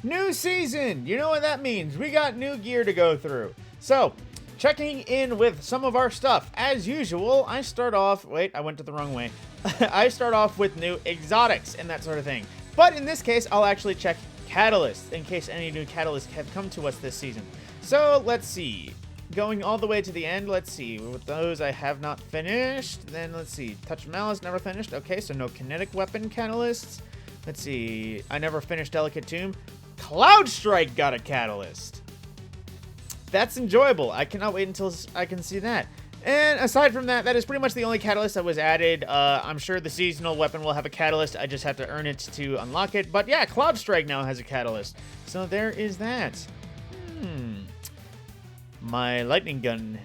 New season! You know what that means. We got new gear to go through. So, checking in with some of our stuff. As usual, I start off... Wait, I went to the wrong way. I start off with new exotics and that sort of thing. But in this case, I'll actually check catalysts in case any new catalysts have come to us this season. So, let's see. Going all the way to the end, let's see. With those, I have not finished. Then, let's see. Touch of Malice, never finished. Okay, so no kinetic weapon catalysts. Let's see. I never finished Delicate Tomb. Cloud Strike got a catalyst. That's enjoyable. I cannot wait until I can see that. And aside from that, that is pretty much the only catalyst that was added. I'm sure the seasonal weapon will have a catalyst. I just have to earn it to unlock it. But yeah, Cloud Strike now has a catalyst. So there is that. My lightning gun.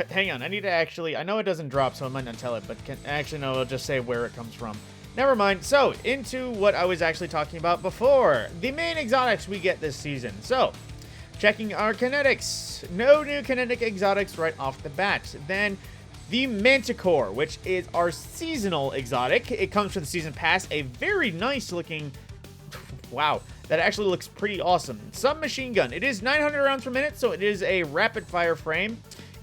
Hang on, I need to actually... I know it doesn't drop, so I might not tell it. But actually, no, I'll just say where it comes from. Never mind. So, into what I was actually talking about before. The main exotics we get this season. So, checking our kinetics. No new kinetic exotics right off the bat. Then, the Manticore, which is our seasonal exotic. It comes from the season pass. A very nice looking... Wow, that actually looks pretty awesome. Submachine gun. It is 900 rounds per minute, so it is a rapid fire frame.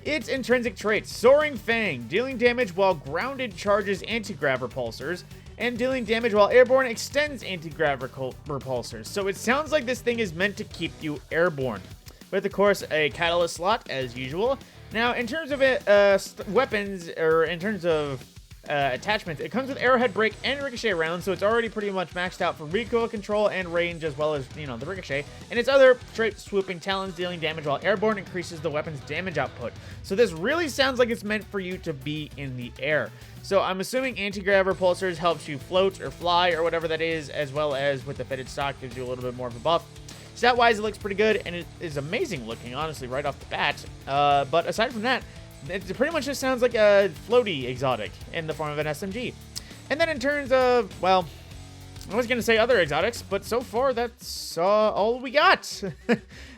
Its intrinsic traits: Soaring Fang, dealing damage while grounded charges anti-grav repulsors, and dealing damage while airborne extends anti-grav repulsors. So it sounds like this thing is meant to keep you airborne. With, of course, a catalyst slot, as usual. Now, in terms of weapons, or in terms of attachments, it comes with arrowhead break and ricochet rounds, so it's already pretty much maxed out for recoil control and range, as well as, you know, the ricochet. And its other trait, swooping talons, dealing damage while airborne, increases the weapon's damage output. So this really sounds like it's meant for you to be in the air. So I'm assuming anti-grav repulsors helps you float or fly or whatever that is, as well as with the fitted stock gives you a little bit more of a buff. Stat-wise, it looks pretty good, and it is amazing looking, honestly, right off the bat. But aside from that, it pretty much just sounds like a floaty exotic in the form of an SMG. And then in terms of, well, I was going to say other exotics, but so far that's all we got.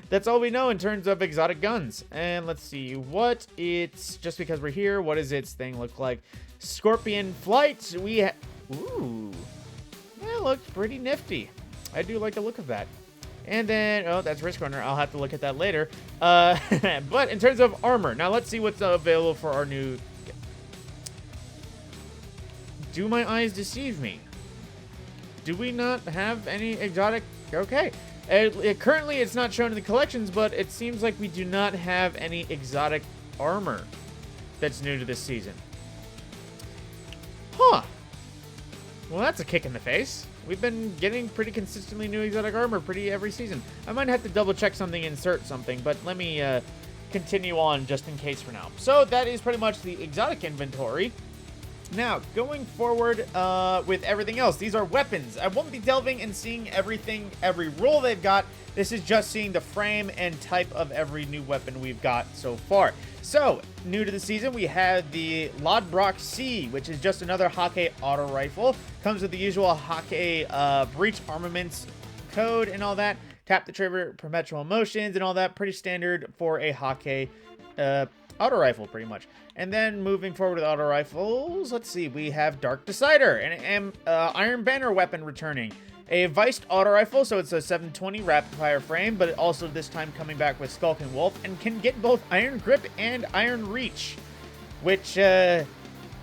That's all we know in terms of exotic guns. And let's see what it's, just because we're here, what does its thing look like? Scorpion Flight. Ooh, that looks pretty nifty. I do like the look of that. And then, oh, that's Risk Runner. I'll have to look at that later. But in terms of armor, now let's see what's available for our new... Do my eyes deceive me? Do we not have any exotic... Okay. Currently, it's not shown in the collections, but it seems like we do not have any exotic armor that's new to this season. Huh. Well, that's a kick in the face. We've been getting pretty consistently new exotic armor pretty every season. I might have to double check something, insert something, but let me continue on just in case for now. So that is pretty much the exotic inventory. Now, going forward with everything else, these are weapons. I won't be delving and seeing everything, every role they've got. This is just seeing the frame and type of every new weapon we've got so far. So, new to the season, we have the Lodbrok C, which is just another Hake auto rifle. Comes with the usual Hake breach armaments code and all that. Tap the trigger, perpetual motions and all that. Pretty standard for a Hake auto rifle, pretty much. And then moving forward with auto rifles, let's see, we have Dark Decider, an Iron Banner weapon returning. A Viced auto rifle, so it's a 720 rapid fire frame, but also this time coming back with Skulking Wolf, and can get both Iron Grip and Iron Reach, which in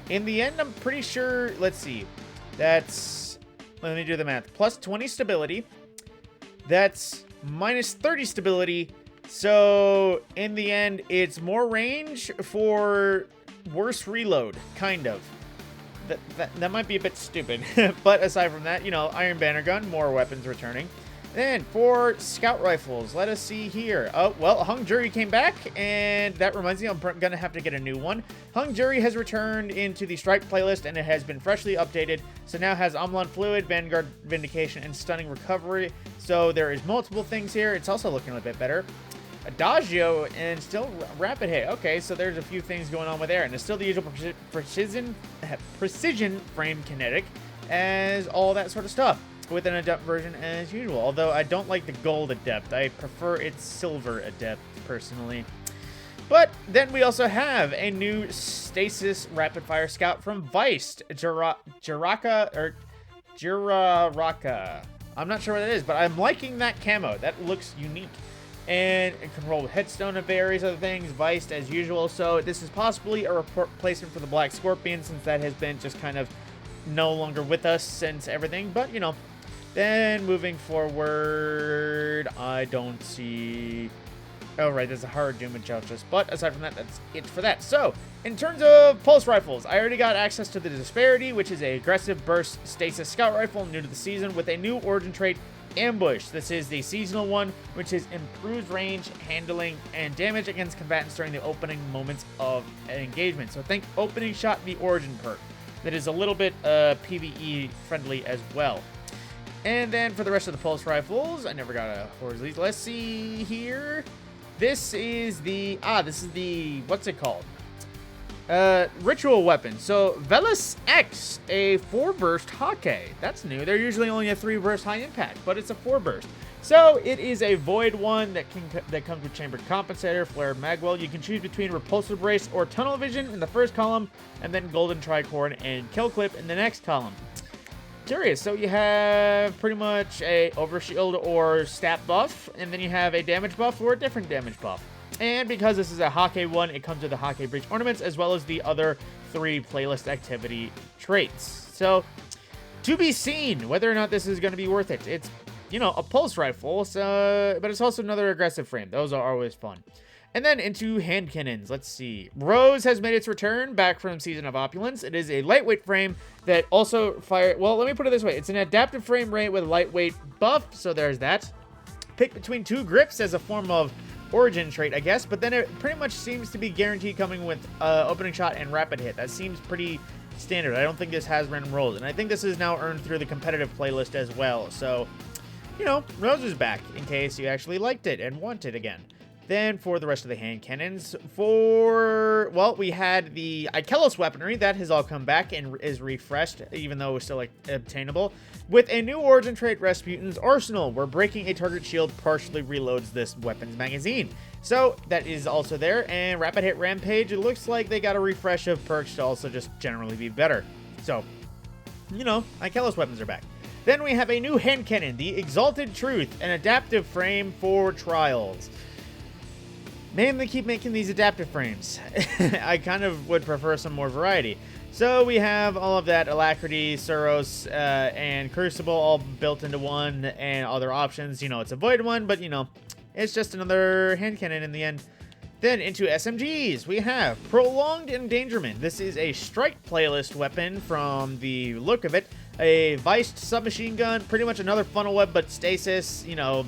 the end, I'm pretty sure, let's see, that's, let me do the math, plus 20 stability, that's minus 30 stability, so in the end, it's more range for worse reload, kind of. That might be a bit stupid, but aside from that, you know, Iron Banner gun, more weapons returning. Then for scout rifles, let us see here. Oh, well, Hung Jury came back, and that reminds me, I'm gonna have to get a new one. Hung Jury has returned into the Stripe playlist, and it has been freshly updated. So now has Omlon Fluid, Vanguard Vindication, and Stunning Recovery. So there is multiple things here. It's also looking a bit better. Adagio and still Rapid Hit. Okay, so there's a few things going on with there, and it's still the usual precision frame kinetic, as all that sort of stuff, with an Adept version as usual. Although I don't like the gold Adept, I prefer its silver Adept personally. But then we also have a new Stasis Rapid Fire Scout from Viced, Jiraka. I'm not sure what it is, but I'm liking that camo. That looks unique. And it can roll with Headstone and various other things, Viced as usual. So this is possibly a replacement for the Black Scorpion, since that has been just kind of no longer with us since everything. But, you know, then moving forward, I don't see... Oh, right, there's a hard Doom and Chelchis. But aside from that, that's it for that. So, in terms of pulse rifles, I already got access to the Disparity, which is an aggressive burst stasis scout rifle new to the season with a new origin trait, Ambush. This is the seasonal one, which is improved range, handling, and damage against combatants during the opening moments of an engagement. So think opening shot, the origin perk. That is a little bit PvE friendly as well. And then for the rest of the pulse rifles, I never got a Horsley. Let's see here. This is the, what's it called? Ritual weapon. So, Velis X, a 4-burst Hake. That's new. They're usually only a 3-burst high impact, but it's a 4-burst. So, it is a void one that comes with Chambered Compensator, Flare Magwell. You can choose between Repulsor Brace or Tunnel Vision in the first column, and then Golden Tricorn and Kill Clip in the next column. Curious. So, you have pretty much a Overshield or Stat buff, and then you have a damage buff or a different damage buff. And because this is a Hake one, it comes with the Hake Breach ornaments as well as the other 3 playlist activity traits. So, to be seen whether or not this is going to be worth it. It's, you know, a pulse rifle, so, but it's also another aggressive frame. Those are always fun. And then into hand cannons. Let's see. Rose has made its return back from Season of Opulence. It is a lightweight frame that also fire... Well, let me put it this way. It's an adaptive frame rate with lightweight buff, so there's that. Pick between 2 grips as a form of origin trait, I guess, but then it pretty much seems to be guaranteed coming with opening shot and rapid hit. That seems pretty standard. I don't think this has random rolls, and I think this is now earned through the competitive playlist as well. So, you know, Rose is back in case you actually liked it and want it again. Then for the rest of the hand cannons, well, we had the Ikelos weaponry. That has all come back and is refreshed, even though it's still like obtainable. With a new origin trait, Rasputin's Arsenal, where breaking a target shield partially reloads this weapon's magazine. So that is also there. And Rapid Hit Rampage, it looks like they got a refresh of perks to also just generally be better. So, you know, Ikelos weapons are back. Then we have a new hand cannon, the Exalted Truth, an adaptive frame for trials. Man, they keep making these adaptive frames. I kind of would prefer some more variety. So we have all of that Alacrity, Suros, and Crucible all built into one, and other options. You know, it's a void one, but, you know, it's just another hand cannon in the end. Then into SMGs, we have Prolonged Endangerment. This is a strike playlist weapon from the look of it. A Viced submachine gun, pretty much another funnel web, but stasis, you know,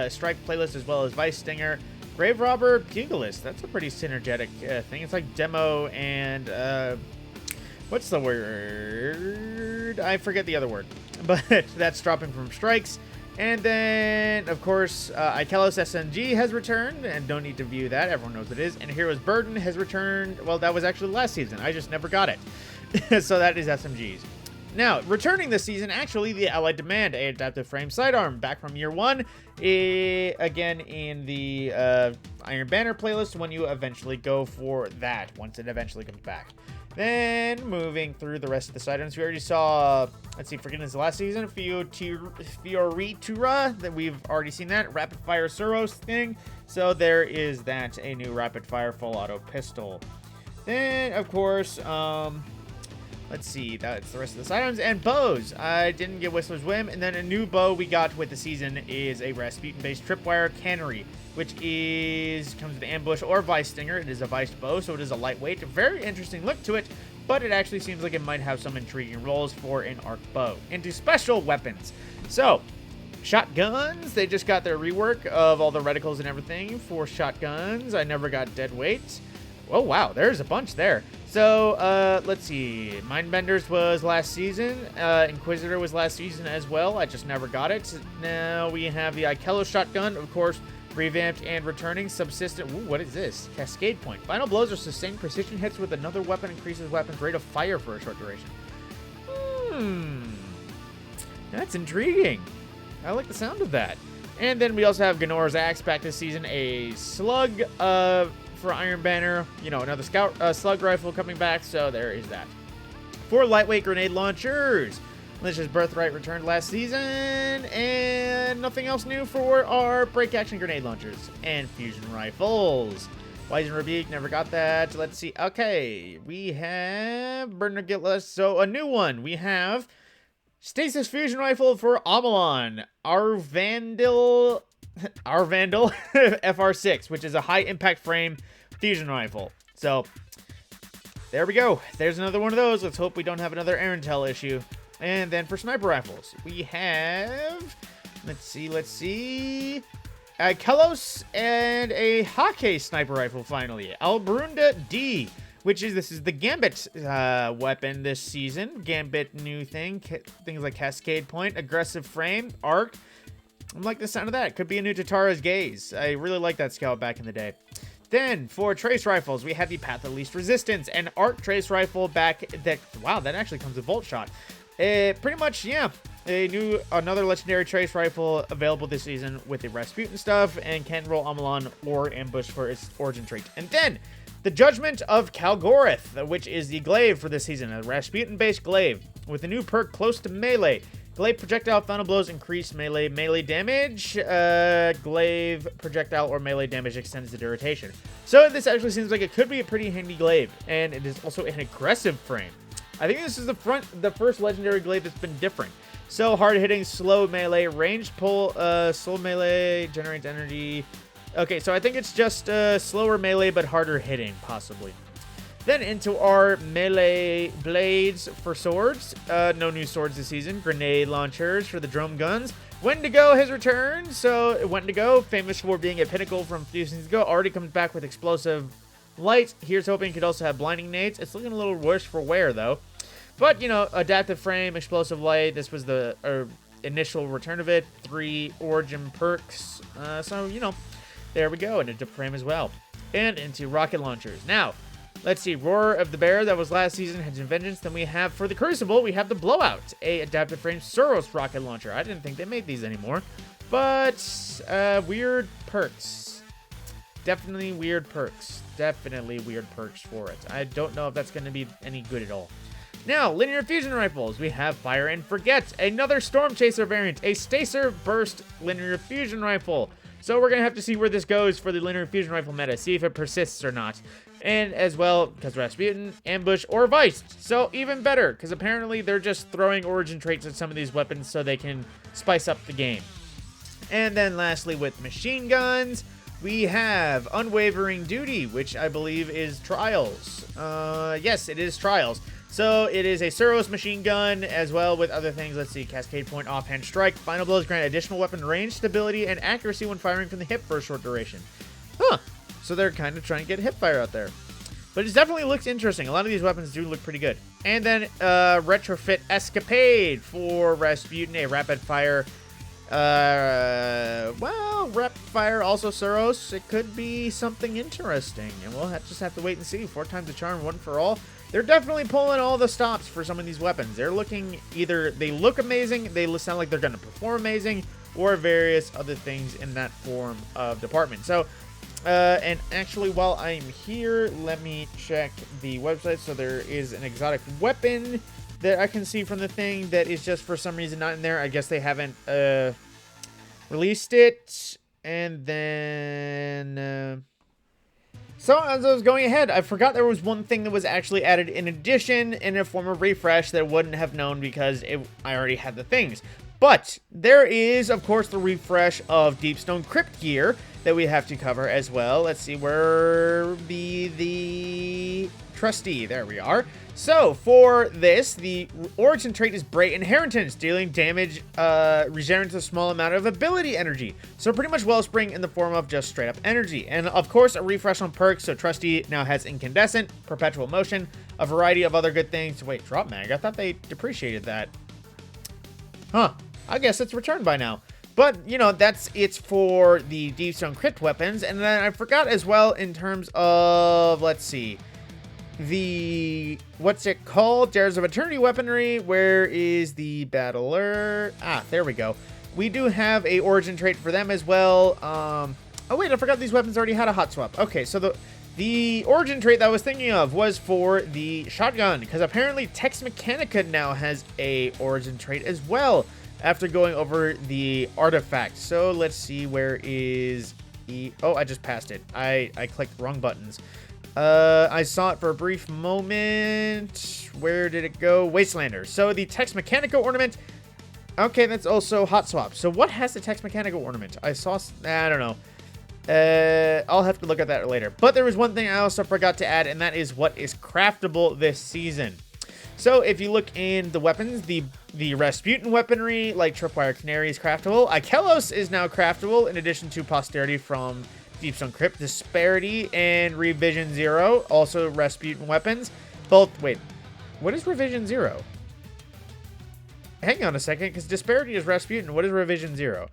strike playlist as well as Vice Stinger. Grave Robber Pugilist, that's a pretty synergetic thing. It's like demo and, what's the word? I forget the other word. But that's dropping from strikes. And then, of course, Ikelos SMG has returned, and don't need to view that. Everyone knows it is. And Hero's Burden has returned. Well, that was actually last season. I just never got it. So that is SMGs. Now, returning this season, actually, the Allied Demand, a adaptive frame sidearm, back from year 1, again in the Iron Banner playlist when you eventually go for that, once it eventually comes back. Then, moving through the rest of the side items, we already saw, let's see, forgiveness last season, Fioritura, that we've already seen that, Rapid Fire Suros thing, so there is that, a new Rapid Fire Full Auto Pistol. Then, of course, let's see, that's the rest of the side items. And bows. I didn't get Whistler's Whim. And then a new bow we got with the season is a Rasputin-based Tripwire Cannery, which comes with Ambush or Vice Stinger. It is a Vice bow, so it is a lightweight. Very interesting look to it, but it actually seems like it might have some intriguing roles for an arc bow. Into special weapons. So, shotguns. They just got their rework of all the reticles and everything for shotguns. I never got Deadweight. Oh, wow, there's a bunch there. So, let's see. Mindbenders was last season. Inquisitor was last season as well. I just never got it. Now we have the Ikelos shotgun, of course, revamped and returning. Subsistent. Ooh, what is this? Cascade Point. Final blows are sustained precision hits with another weapon, increases weapon's rate of fire for a short duration. That's intriguing. I like the sound of that. And then we also have Gnora's Axe back this season. A slug for Iron Banner. You know, another scout slug rifle coming back. So there is that. For lightweight grenade launchers, Malicious Birthright returned last season, and nothing else new for our break action grenade launchers and fusion rifles. Poison Rebuke, never got that. Let's see. Okay, we have Burner Guiltless. So a new one. We have Stasis Fusion Rifle for Amalon. Our Vandal FR6, which is a high impact frame fusion rifle. So there we go. There's another one of those. Let's hope we don't have another Arantel issue. And then for sniper rifles, we have, let's see, a Kelos and a Hake sniper rifle finally. Albrunda D, this is the Gambit weapon this season. Gambit new thing, things like Cascade Point, aggressive frame, arc. I like the sound of that. Could be a new Tatara's Gaze. I really like that scout back in the day. Then for trace rifles, we have the Path of Least Resistance and Arc trace rifle back. Wow, that actually comes with Volt Shot. Pretty much, yeah. Another legendary trace rifle available this season with the Rasputin stuff, and can roll Amalon or Ambush for its origin trait. And then the Judgment of Kalgoreth, which is the glaive for this season, a Rasputin-based glaive with a new perk close to melee. Glaive projectile final blows increase melee damage. Glaive projectile or melee damage extends the duration. So this actually seems like it could be a pretty handy glaive, and it is also an aggressive frame. I think this is the first legendary glaive that's been different. So hard hitting, slow melee, ranged pull, slow melee, generates energy. Okay, so I think it's just slower melee but harder hitting, possibly. Then into our melee blades for swords. No new swords this season. Grenade launchers for the drum guns. Wendigo has returned. So Wendigo, famous for being a pinnacle from a few seasons ago, already comes back with explosive light. Here's hoping it could also have blinding nades. It's looking a little worse for wear though. But, you know, adaptive frame, explosive light. This was the initial return of it. 3 origin perks. So, you know, there we go. And a frame as well. And into rocket launchers. Now, let's see. Roar of the Bear, that was last season, Hedge and Vengeance. Then we have, for the Crucible, we have the Blowout, a adaptive frame Suros rocket launcher. I didn't think they made these anymore. But, weird perks. Definitely weird perks. Definitely weird perks for it. I don't know if that's going to be any good at all. Now, linear fusion rifles. We have Fire and Forget, another Storm Chaser variant, a Stacer Burst linear fusion rifle. So we're going to have to see where this goes for the linear fusion rifle meta, see if it persists or not. And as well, because Rasputin, Ambush, or Vice. So even better, because apparently they're just throwing origin traits at some of these weapons so they can spice up the game. And then lastly, with machine guns, we have Unwavering Duty, which I believe is Trials. Yes, it is Trials. So it is a Suros machine gun as well with other things. Let's see, Cascade Point, Offhand Strike. Final blows grant additional weapon range, stability, and accuracy when firing from the hip for a short duration. Huh. So they're kind of trying to get hip fire out there. But it definitely looks interesting. A lot of these weapons do look pretty good. And then Retrofit Escapade for Rasputin, a rapid fire. Well, rapid fire, also Suros. It could be something interesting. And we'll just have to wait and see. 4 times the charm, 1 for all. They're definitely pulling all the stops for some of these weapons. They're looking either they look amazing, they sound like they're going to perform amazing, or various other things in that form of department. So, and actually, while I'm here, let me check the website. So there is an exotic weapon that I can see from the thing that is just for some reason not in there. I guess they haven't released it. And then so as I was going ahead, I forgot there was one thing that was actually added in addition in a form of refresh that I wouldn't have known because I already had the things. But there is, of course, the refresh of Deepstone Crypt gear that we have to cover as well. Let's see, where the trustee, there we are. So for this, the origin trait is Bray Inheritance, dealing damage regenerates a small amount of ability energy. So pretty much Wellspring in the form of just straight up energy. And of course, a refresh on perks. So Trustee now has Incandescent, Perpetual Motion, a variety of other good things. Wait, Drop Mag, I thought they depreciated that. Huh, I guess it's returned by now. But, you know, it's for the Deepstone Crypt weapons. And then I forgot as well in terms of, let's see, what's it called? Dares of Eternity weaponry. Where is the battler? Ah, there we go. We do have a origin trait for them as well. Oh wait, I forgot these weapons already had a hot swap. Okay, so The origin trait that I was thinking of was for the shotgun, because apparently Tex Mechanica now has a origin trait as well after going over the artifact. So let's see, where is oh, I just passed it. I clicked wrong buttons. I saw it for a brief moment. Where did it go? Wastelander. So the Tex Mechanica ornament. Okay, that's also Hot Swap. So what has the Tex Mechanica ornament? I saw, I don't know. I'll have to look at that later. But there was one thing I also forgot to add, and that is what is craftable this season. So if you look in the weapons, the Rasputin weaponry, like Tripwire Canary, is craftable. Ikelos is now craftable, in addition to Posterity from Deepstone Crypt. Disparity and Revision Zero, also Rasputin weapons. Both, wait, what is Revision Zero? Hang on a second, because Disparity is Rasputin. What is Revision Zero?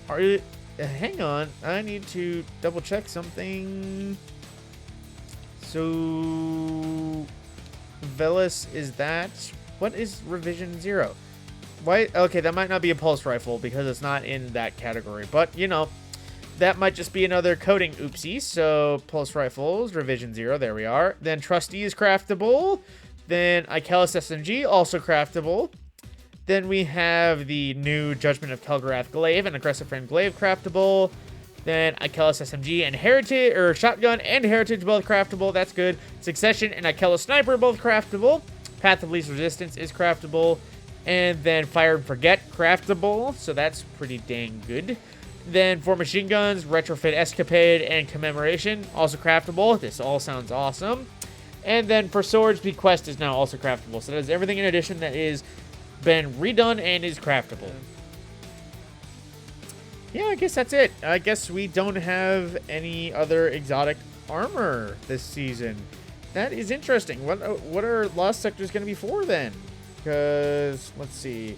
Are you... hang on, I need to double check something. So, Velis is that? What is Revision Zero? Why? Okay, that might not be a pulse rifle because it's not in that category. But, you know, that might just be another coding oopsie. So, pulse rifles, Revision Zero, there we are. Then Trustee is craftable. Then Ikelos SMG, also craftable. Then we have the new Judgment of Kelgarath Glaive and Aggressive Friend Glaive craftable. Then Ikelos SMG and Heritage, or Shotgun and Heritage both craftable. That's good. Succession and Ikelos Sniper both craftable. Path of Least Resistance is craftable. And then Fire and Forget craftable. So that's pretty dang good. Then for machine guns, Retrofit Escapade and Commemoration also craftable. This all sounds awesome. And then for swords, Bequest is now also craftable. So that is everything in addition that is been redone and is craftable. Yeah, I guess that's it. I guess we don't have any other exotic armor this season. That is interesting. What are Lost Sectors going to be for then? Because, let's see.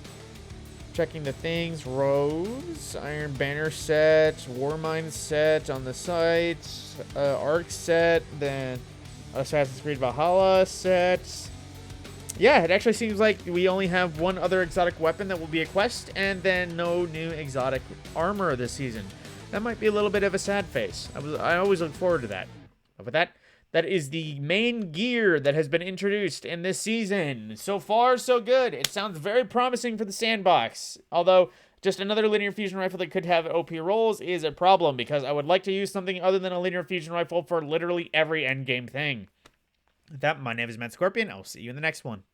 Checking the things. Rose, Iron Banner set, Warmind set on the site, Arc set, then Assassin's Creed Valhalla set. Yeah, it actually seems like we only have one other exotic weapon that will be a quest, and then no new exotic armor this season. That might be a little bit of a sad face. I always look forward to that. But with that is the main gear that has been introduced in this season. So far, so good. It sounds very promising for the sandbox. Although, just another linear fusion rifle that could have OP rolls is a problem, because I would like to use something other than a linear fusion rifle for literally every endgame thing. With that, my name is Matt Scorpion. I'll see you in the next one.